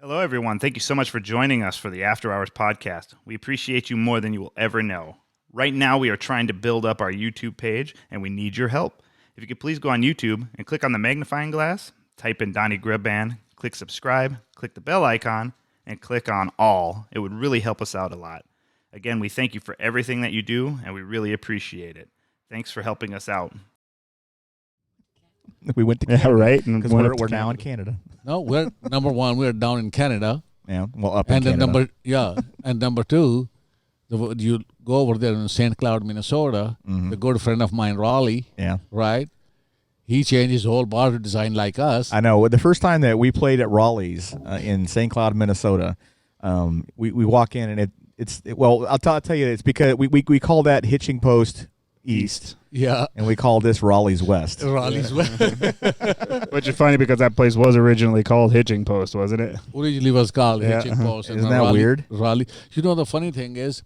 Hello, everyone. Thank you so much for joining us for the After Hours podcast. We appreciate you more than you will ever know. Right now, we are trying to build up our YouTube page, and we need your help. If you could please go on YouTube and click on the magnifying glass, type in Donny Grubb Band, click subscribe, click the bell icon, and click on all. It would really help us out a lot. Again, we thank you for everything that you do, and we really appreciate it. Thanks for helping us out. We went to Canada, right? Because we're now in Canada. No, we're number one. We're down in Canada. Yeah, well, up and in Canada. And number two, you go over there in St. Cloud, Minnesota. Mm-hmm. The good friend of mine, Raleigh. Yeah, right. He changed his whole bar to design like us. I know. The first time that we played at Raleigh's in St. Cloud, Minnesota, we walk in and I'll tell you, it's because we call that Hitching Post East. Yeah. And we call this Raleigh's West. Raleigh's West. Which is funny because that place was originally called Hitching Post, wasn't it? Originally was called Hitching Post. Isn't that weird? Raleigh. You know, the funny thing is,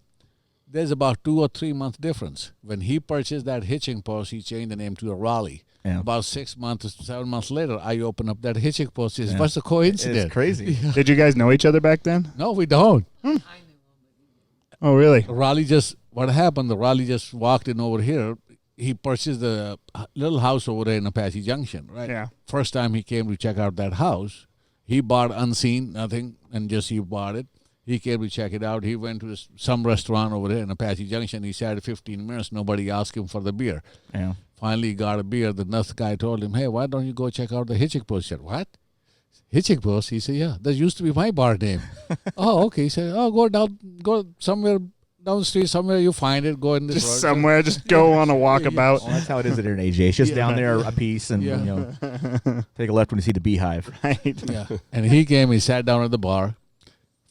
there's about 2 or 3 month difference. When he purchased that Hitching Post, he changed the name to a Raleigh. Yeah. About 6 months, 7 months later, I open up that Hitching Post. What's the coincidence? It's crazy. Yeah. Did you guys know each other back then? No, we don't. Oh, really? Raleigh what happened, the Raleigh just walked in over here. He purchased a little house over there in Apache Junction, right? Yeah. First time he came to check out that house, he bought unseen, nothing, and just he bought it. He came to check it out. He went to some restaurant over there in Apache Junction. He sat 15 minutes. Nobody asked him for the beer. Yeah. Finally, he got a beer. The next guy told him, hey, why don't you go check out the Hitching Post? He said, what? Hitching Post? He said, yeah, that used to be my bar name. Oh, okay. He said, oh, go somewhere down the street, somewhere you find it, go in this Just road. somewhere, just go on a walkabout. Well, that's how it is at an AJ. It's just down there a piece and take a left when you see the beehive. Right. Yeah. And he came, he sat down at the bar.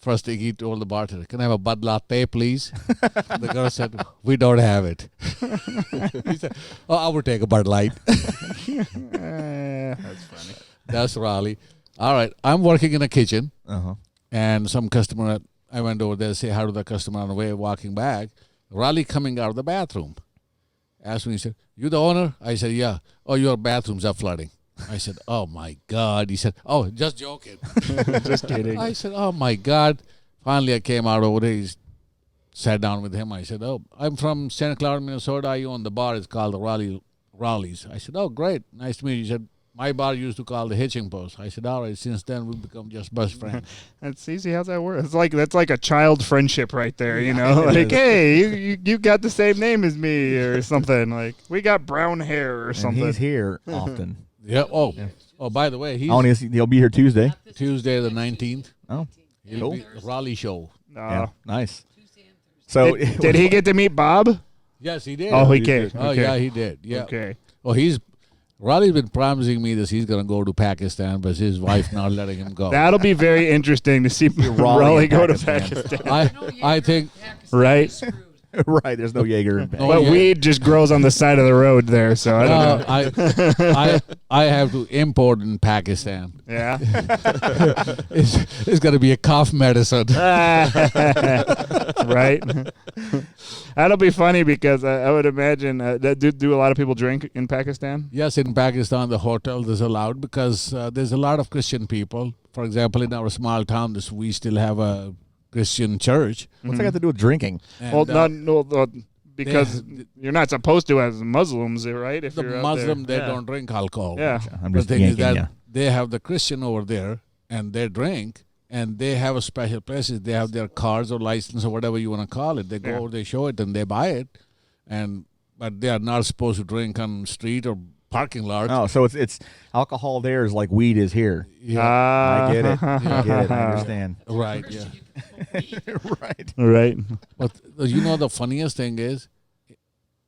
First thing he told the bartender, can I have a Bud Latte, please? The girl said, we don't have it. He said, oh, I will take a Bud Light. That's funny. That's Raleigh. All right. I'm working in a kitchen, Uh-huh. and some customer, I went over there to say hi to the customer on the way walking back. Raleigh coming out of the bathroom. Asked me, he said, you the owner? I said, yeah. Oh, your bathrooms are flooding. I said, oh, my God. He said, oh, just joking. Just kidding. I said, oh, my God. Finally, I came out over there. He sat down with him. I said, oh, I'm from St. Cloud, Minnesota. I own the bar. It's called the Raleigh's. I said, oh, great. Nice to meet you. He said, my bar used to call the Hitching Post. I said, all right, since then we've become just best friends. That's easy. How's that work? That's like a child friendship right there, you know? Like, hey, you got the same name as me or something. Like, we got brown hair or something. And he's here often. Yeah. Oh, by the way, He'll be here Tuesday. Tuesday the 19th. Oh, He'll be the Raleigh show. yeah, nice. So Did he get to meet Bob? Yes, he did. Oh, he did. Oh, Okay. yeah, he did. Yeah. Okay. Oh, Raleigh's been promising me that he's going to go to Pakistan, but his wife not letting him go. That'll be very interesting to see Raleigh go to Pakistan. I think Right? right, there's no Jaeger. But yeah. weed just grows on the side of the road there, so I don't know. I have to import in Pakistan. Yeah. It's going to be a cough medicine. Right? That'll be funny because I would imagine do a lot of people drink in Pakistan? Yes, in Pakistan, the hotels is allowed because there's a lot of Christian people. For example, in our small town, we still have a Christian church. What's that got to do with drinking? Well, And, because you're not supposed to as Muslims, right? If the you're out Muslim, there. they don't drink alcohol. Yeah. I'm The just thing is yanking that ya. they have the Christian over there, and they drink, and they have a special places. They have their cards or license or whatever you want to call it. They go, they show it, and they buy it, but they are not supposed to drink on street or parking lot. Oh, so it's alcohol there is like weed is here. Yeah. I get it. I get it. I understand. Right, yeah. Right. Right. But you know the funniest thing is,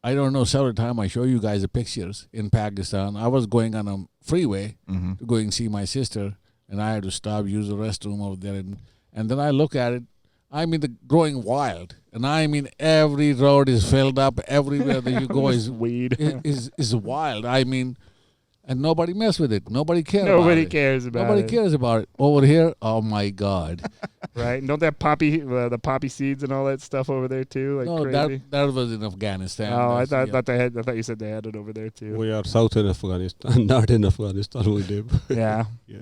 I don't know, several times I show you guys the pictures in Pakistan. I was going on a freeway to go and see my sister, and I had to stop, use the restroom over there. And then I look at it. I mean, the growing wild. And I mean, every road is filled up. Everywhere that you go is weed. is wild. I mean, and nobody mess with it. Nobody cares Nobody about it. cares about Nobody it. cares about it. Over here, oh, my God. Right? And don't they have the poppy seeds and all that stuff over there too? Like No, crazy? that was in Afghanistan. Oh, I That's- thought I thought you said they had it over there too. We are south in Afghanistan, not in Afghanistan we live. Yeah. Yeah.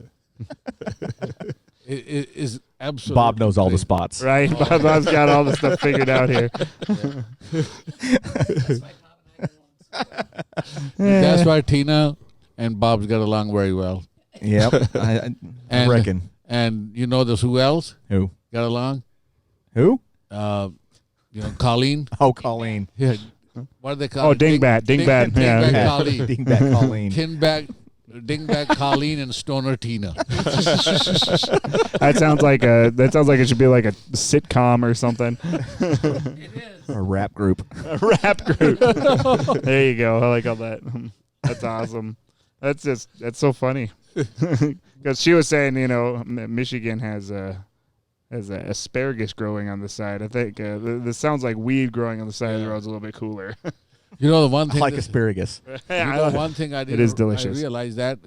is absolutely Bob knows all the great. spots. Right? Bob's got all the stuff figured out here. That's why Tina and Bob's got along very well. Yep, I And- reckon. And you know this who else Who? got along? Who? Colleen. Oh, Colleen. Yeah. What do they call Oh, it? Dingbat. Dingbat. Yeah. Dingbat Yeah. Colleen. Dingbat Colleen. Dingbat Colleen and Stoner Tina. That sounds like it should be like a sitcom or something. A rap group. A rap group. There you go. I like all that. That's awesome. That's so funny. Because she was saying, Michigan has asparagus growing on the side. I think this sounds like weed growing on the side of the road is a little bit cooler. You know the one I thing. like asparagus. One thing I did. It is delicious. I realized that.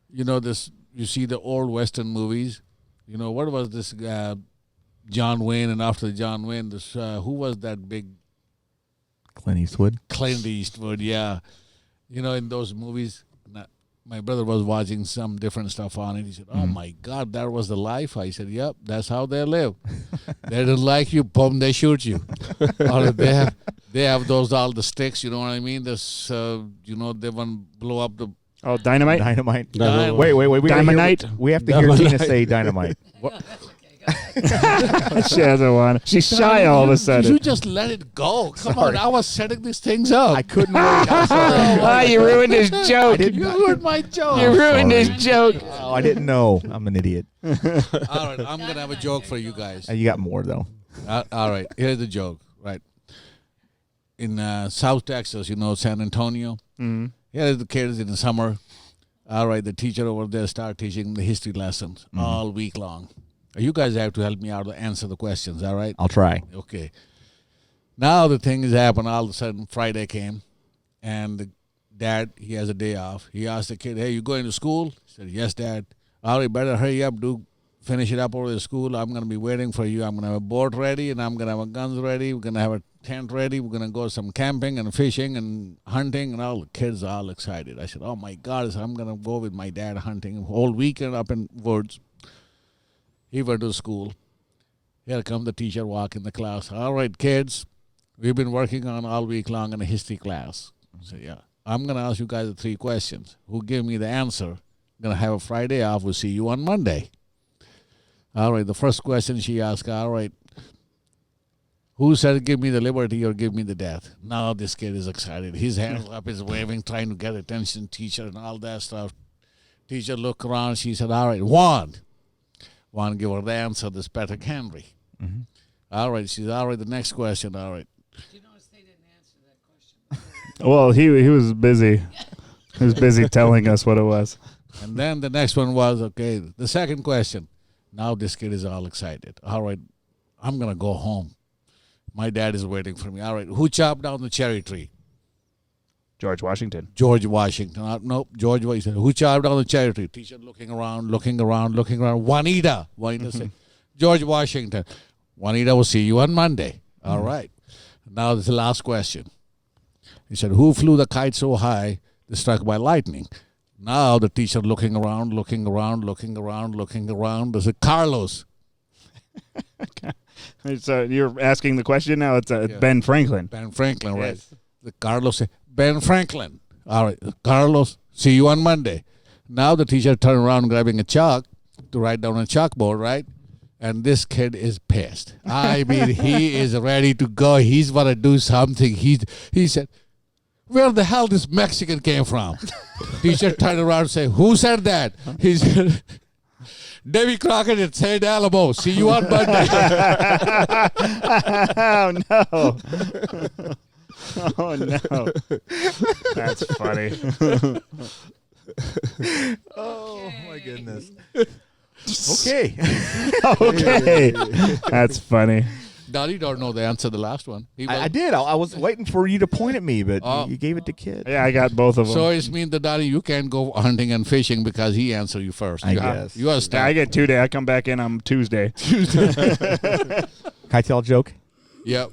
This. You see the old Western movies. What was this? John Wayne, and after John Wayne, this who was that big? Clint Eastwood. Clint Eastwood. Yeah. In those movies. My brother was watching some different stuff on it. He said, "Oh my God, that was the life." I said, "Yep, that's how they live. They don't like you, boom, they shoot you. Or they have those all the sticks. You know what I mean? This, they want to blow up the Dynamite. Dynamite. Dynamite. Wait. Dynamite? We have to hear Tina say dynamite. She doesn't want it. She's shy all of a sudden. You just let it go. Come on, I was setting these things up. I couldn't wait. I'm sorry. You ruined his joke. You ruined my joke. You ruined his joke. Oh, I didn't know. I'm an idiot. All right, I'm gonna have a joke for you guys. You got more though. All right, here's the joke. Right in South Texas, San Antonio. Mm-hmm. Here the kids in the summer. All right, the teacher over there start teaching the history lessons all week long. You guys have to help me out to answer the questions. All right. I'll try. Okay. Now the thing has happened. All of a sudden, Friday came, and the dad, he has a day off. He asked the kid, "Hey, you going to school?" He said, "Yes, Dad." "All right, better hurry up, finish it up over the school. I'm going to be waiting for you. I'm going to have a boat ready, and I'm going to have guns ready. We're going to have a tent ready. We're going to go some camping and fishing and hunting." And all the kids are all excited. I said, "Oh, my God, so I'm going to go with my dad hunting whole weekend up in woods." He went to school. Here come the teacher walk in the class. "All right, kids, we've been working on all week long in a history class." I said, "Yeah. I'm going to ask you guys 3 questions. Who give me the answer? I'm going to have a Friday off. We'll see you on Monday." All right, the first question she asked, "All right, who said give me the liberty or give me the death?" Now this kid is excited. His hands up, he's waving, trying to get attention, teacher, and all that stuff. Teacher looked around. She said, "All right, Juan give her the answer, this Patrick Henry." Mm-hmm. All right, she said, "All right, the next question." All right. You notice they didn't answer that question. Well, he was busy. He was busy telling us what it was. And then the next one was, okay, the second question. Now this kid is all excited. "All right, I'm going to go home. My dad is waiting for me." "All right, who chopped down the cherry tree?" George Washington. "George Washington." "Nope, George Washington." "Who chopped down the cherry tree?" Teacher looking around. "Juanita." Juanita said, "George Washington." "Juanita will see you on Monday." All right. Now this is the last question. He said, "Who flew the kite so high that struck by lightning?" Now the teacher looking around. They said, "Carlos." So you're asking the question now? It's Ben Franklin. Ben Franklin, right? Yes. The Carlos said, "Ben Franklin." "All right, Carlos, see you on Monday." Now the teacher turned around grabbing a chalk to write down a chalkboard, right? And this kid is pissed. I mean, he is ready to go. He's want to do something. He said, "Where the hell this Mexican came from?" Teacher turned around and said, "Who said that?" He said, "Davy Crockett at St. Alamo. See you on Monday." Oh, no. Oh, no. That's funny. Oh my goodness. Okay. Okay. That's funny. Donny don't know the answer to the last one. I did. I was waiting for you to point at me, but Oh. you gave it to Kid. Yeah, I got both of them. So it means that, Donny, you can't go hunting and fishing because he answered you first. I You guess. You are Yeah, stuck. I get 2 days. I come back in on Tuesday. Can I tell a joke? Yep.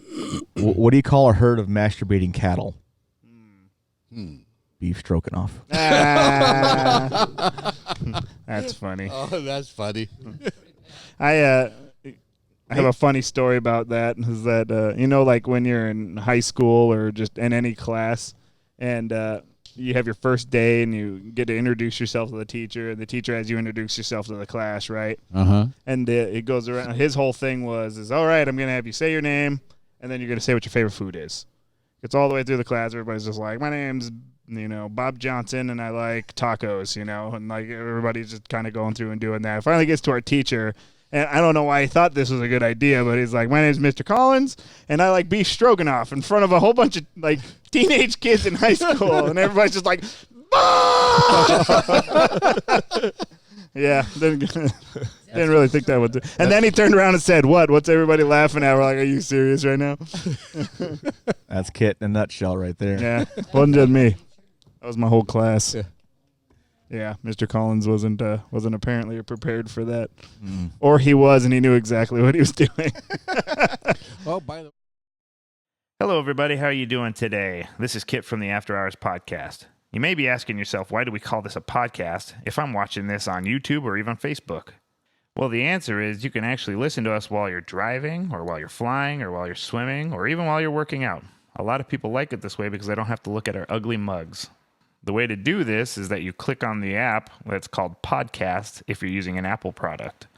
What do you call a herd of masturbating cattle? Beef stroganoff. Ah. That's funny. Oh, that's funny. I have a funny story about that. Is that like when you're in high school or just in any class, and you have your first day and you get to introduce yourself to the teacher, and the teacher has you introduce yourself to the class, right? And it goes around. His whole thing is all right, I'm gonna have you say your name, and then you're gonna say what your favorite food is. It's all the way through the class. Everybody's just like, my name's Bob Johnson, and I like tacos, and like everybody's just kind of going through and doing that. It finally gets to our teacher. And I don't know why he thought this was a good idea, but he's like, my name's Mr. Collins, and I like beef stroganoff in front of a whole bunch of, like, teenage kids in high school. And everybody's just like, yeah, didn't really think that would do. And then he turned around and said, what's everybody laughing at? We're like, are you serious right now? That's Kit in a nutshell right there. Yeah, wasn't just me. That was my whole class. Yeah, Mr. Collins wasn't apparently prepared for that, or he was, and he knew exactly what he was doing. Oh, by the way. Hello, everybody. How are you doing today? This is Kit from the After Hours Podcast. You may be asking yourself, why do we call this a podcast if I'm watching this on YouTube or even Facebook? Well, the answer is you can actually listen to us while you're driving, or while you're flying, or while you're swimming, or even while you're working out. A lot of people like it this way because they don't have to look at our ugly mugs. The way to do this is that you click on the app that's called Podcast if you're using an Apple product.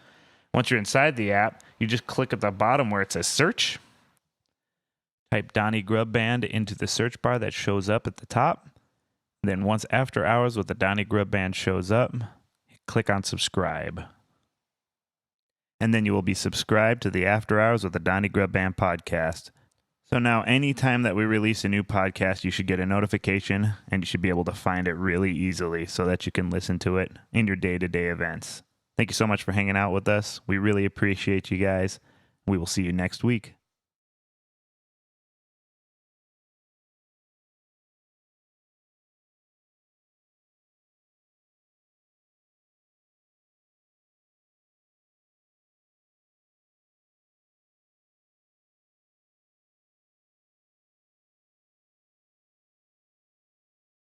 Once you're inside the app, you just click at the bottom where it says search. Type Donny Grubb Band into the search bar that shows up at the top. Then once After Hours with the Donny Grubb Band shows up, click on subscribe. And then you will be subscribed to the After Hours with the Donny Grubb Band podcast. So now anytime that we release a new podcast, you should get a notification, and you should be able to find it really easily so that you can listen to it in your day-to-day events. Thank you so much for hanging out with us. We really appreciate you guys. We will see you next week.